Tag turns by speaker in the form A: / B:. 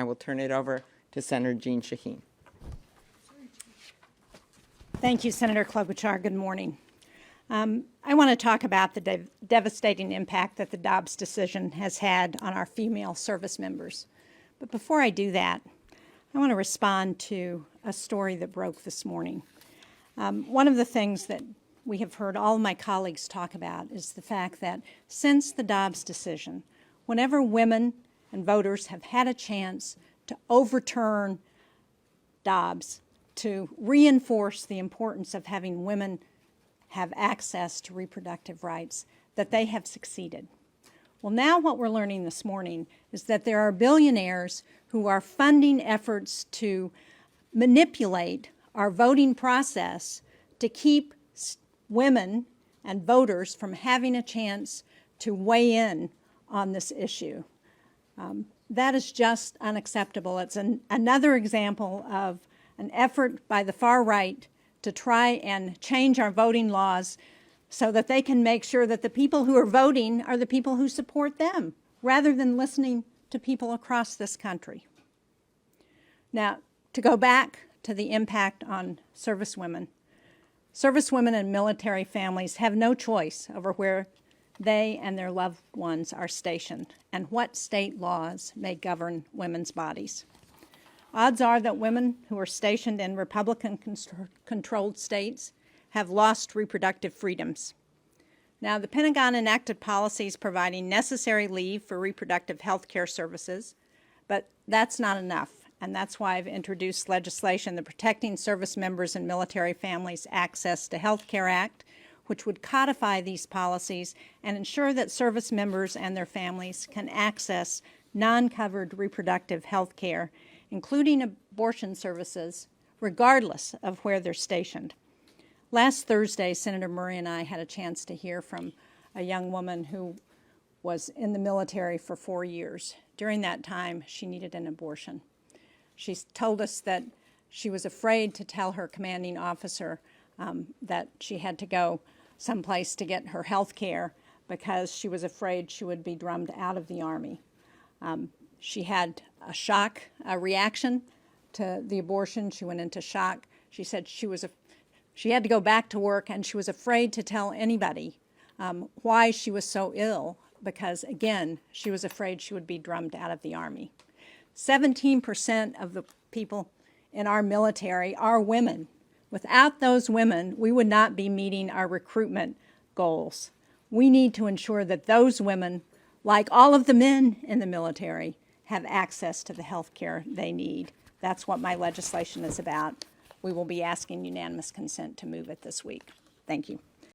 A: will turn it over to Senator Jean Shaheen.
B: Thank you, Senator Klobuchar. Good morning. I want to talk about the devastating impact that the Dobbs decision has had on our female service members. But before I do that, I want to respond to a story that broke this morning. One of the things that we have heard all of my colleagues talk about is the fact that since the Dobbs decision, whenever women and voters have had a chance to overturn Dobbs, to reinforce the importance of having women have access to reproductive rights, that they have succeeded. Well, now what we're learning this morning is that there are billionaires who are funding efforts to manipulate our voting process to keep women and voters from having a chance to weigh in on this issue. That is just unacceptable. It's another example of an effort by the far right to try and change our voting laws so that they can make sure that the people who are voting are the people who support them, rather than listening to people across this country. Now, to go back to the impact on servicewomen and military families have no choice over where they and their loved ones are stationed and what state laws may govern women's bodies. Odds are that women who are stationed in Republican-controlled states have lost reproductive freedoms. Now, the Pentagon enacted policies providing necessary leave for reproductive health care services, but that's not enough, and that's why I've introduced legislation, the Protecting Service Members and Military Families Access to Health Care Act, which would codify these policies and ensure that service members and their families can access non-covered reproductive health care, including abortion services, regardless of where they're stationed. Last Thursday, Senator Murray and I had a chance to hear from a young woman who was in the military for 4 years. During that time, she needed an abortion. She told us that she was afraid to tell her commanding officer that she had to go someplace to get her health care because she was afraid she would be drummed out of the Army. She had a reaction to the abortion. She went into shock. She said she had to go back to work, and she was afraid to tell anybody why she was so ill because, again, she was afraid she would be drummed out of the Army. 17% of the people in our military are women. Without those women, we would not be meeting our recruitment goals. We need to ensure that those women, like all of the men in the military, have access to the health care they need. That's what my legislation is about. We will be asking unanimous consent to move it this week. Thank you.